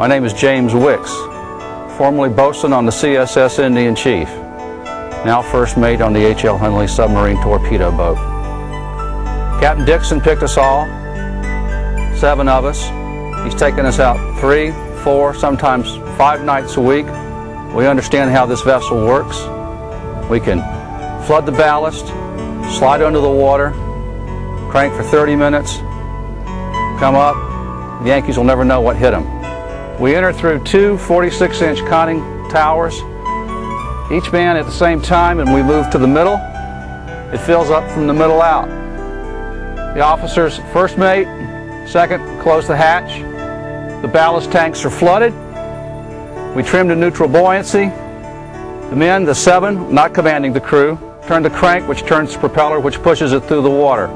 My name is James Wicks, formerly bosun on the CSS Indian Chief, now first mate on the H.L. Hundley submarine torpedo boat. Captain Dixon picked us all, 7 of us. He's taken us out 3, 4, sometimes 5 nights a week. We understand how this vessel works. We can flood the ballast, slide under the water, crank for 30 minutes, come up. The Yankees will never know what hit them. We enter through 2 46-inch conning towers, each man at the same time, and we move to the middle. It fills up from the middle out. The officers, first mate, second, close the hatch. The ballast tanks are flooded. We trim to neutral buoyancy. The men, the 7, not commanding the crew, turn the crank, which turns the propeller, which pushes it through the water.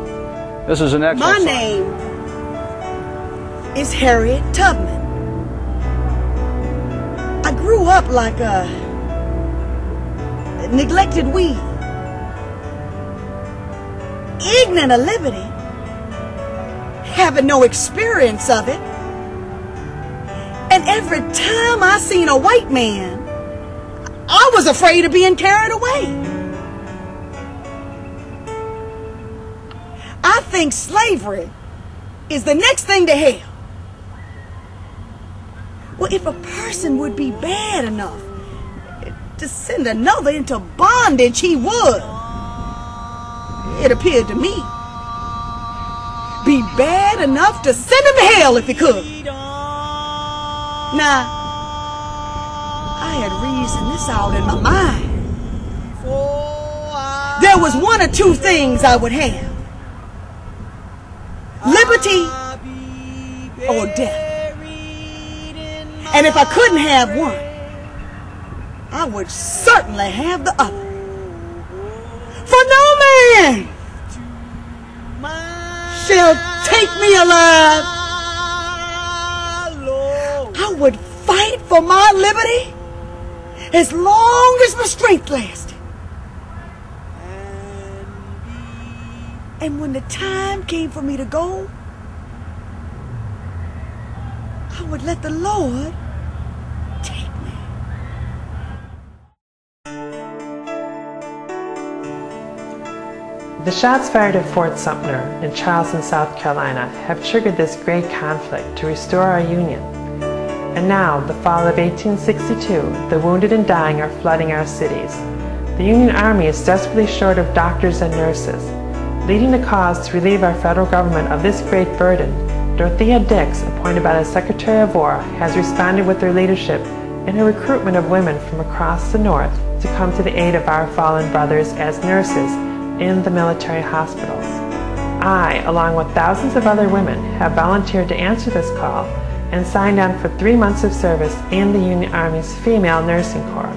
This is an excellent... My name is Harriet Tubman. I grew up like a neglected weed, ignorant of liberty, having no experience of it. And every time I seen a white man, I was afraid of being carried away. I think slavery is the next thing to hell. Well, if a person would be bad enough to send another into bondage, he would. It appeared to me. Be bad enough to send him to hell if he could. Now, I had reasoned this out in my mind. There was 1 or 2 things I would have. Liberty or death. And if I couldn't have one, I would certainly have the other. For no man shall take me alive. I would fight for my liberty as long as my strength lasted. And when the time came for me to go, I would let the Lord take me. The shots fired at Fort Sumter in Charleston, South Carolina have triggered this great conflict to restore our Union. And now, the fall of 1862, the wounded and dying are flooding our cities. The Union Army is desperately short of doctors and nurses. Leading the cause to relieve our federal government of this great burden, Dorothea Dix, appointed by the Secretary of War, has responded with her leadership in her recruitment of women from across the North to come to the aid of our fallen brothers as nurses in the military hospitals. I, along with thousands of other women, have volunteered to answer this call and signed on for 3 months of service in the Union Army's Female Nursing Corps.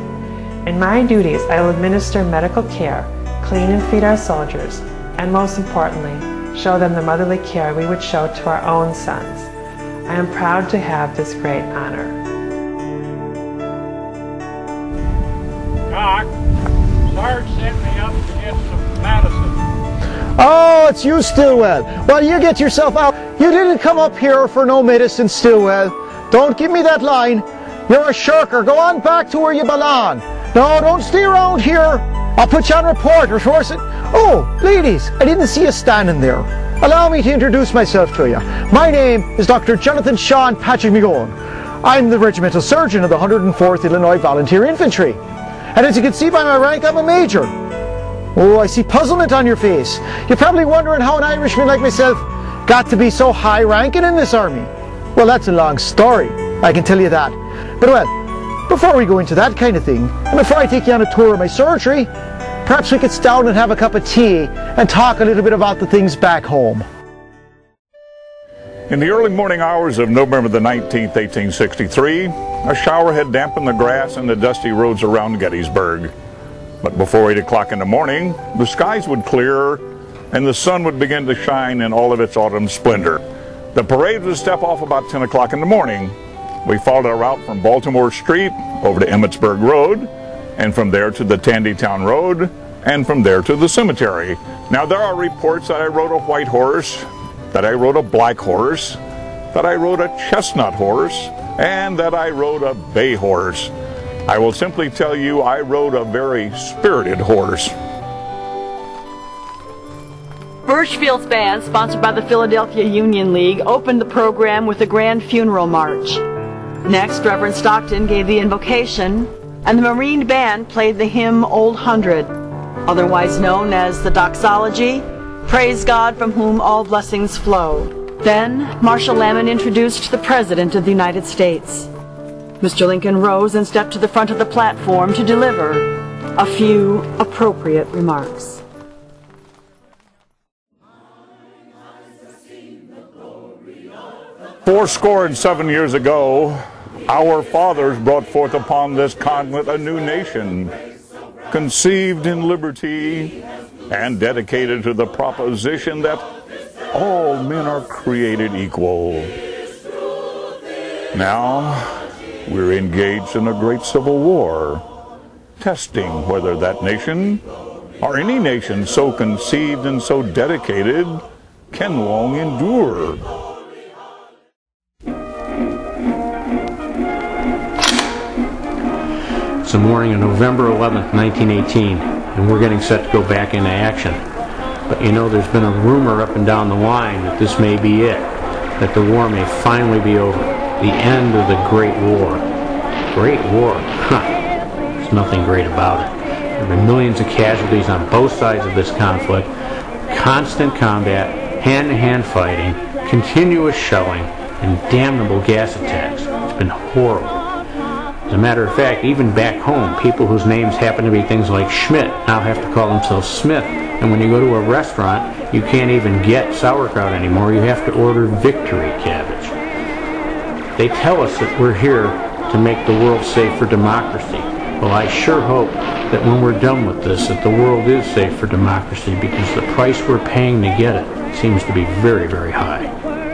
In my duties, I will administer medical care, clean and feed our soldiers, and most importantly, show them the motherly care we would show to our own sons. I am proud to have this great honor. Doc, Sarge sent me up to get some medicine. Oh, it's you, Stillwell. Well, you get yourself out. You didn't come up here for no medicine, Stillwell. Don't give me that line. You're a shirker. Go on back to where you belong. No, don't stay around here. I'll put you on report or force it. Oh, ladies, I didn't see you standing there. Allow me to introduce myself to you. My name is Dr. Jonathan Sean Patrick McGowan. I'm the regimental surgeon of the 104th Illinois Volunteer Infantry. And as you can see by my rank, I'm a major. Oh, I see puzzlement on your face. You're probably wondering how an Irishman like myself got to be so high-ranking in this army. Well, that's a long story, I can tell you that. But well, before we go into that kind of thing, and before I take you on a tour of my surgery, perhaps we could sit down and have a cup of tea and talk a little bit about the things back home. In the early morning hours of November the 19th, 1863, a shower had dampened the grass and the dusty roads around Gettysburg. But before 8 o'clock in the morning, the skies would clear and the sun would begin to shine in all of its autumn splendor. The parade would step off about 10 o'clock in the morning. We followed our route from Baltimore Street over to Emmitsburg Road, and from there to the Tandytown Road, and from there to the cemetery. Now, there are reports that I rode a white horse, that I rode a black horse, that I rode a chestnut horse, and that I rode a bay horse. I will simply tell you I rode a very spirited horse. Birchfield's band, sponsored by the Philadelphia Union League, opened the program with a grand funeral march. Next, Reverend Stockton gave the invocation, and the Marine Band played the hymn Old Hundred, otherwise known as the doxology, Praise God from whom all blessings flow. Then, Marshal Lamon introduced the President of the United States. Mr. Lincoln rose and stepped to the front of the platform to deliver a few appropriate remarks. 77 years ago, our fathers brought forth upon this continent a new nation, conceived in liberty and dedicated to the proposition that all men are created equal. Now, we're engaged in a great civil war, testing whether that nation, or any nation so conceived and so dedicated, can long endure. It's the morning of November 11th, 1918, and we're getting set to go back into action. But you know, there's been a rumor up and down the line that this may be it, that the war may finally be over, the end of the Great War. Great War? Huh. There's nothing great about it. There have been millions of casualties on both sides of this conflict, constant combat, hand-to-hand fighting, continuous shelling, and damnable gas attacks. It's been horrible. As a matter of fact, even back home, people whose names happen to be things like Schmidt now have to call themselves Smith. And when you go to a restaurant, you can't even get sauerkraut anymore. You have to order victory cabbage. They tell us that we're here to make the world safe for democracy. Well, I sure hope that when we're done with this, that the world is safe for democracy, because the price we're paying to get it seems to be very, very high.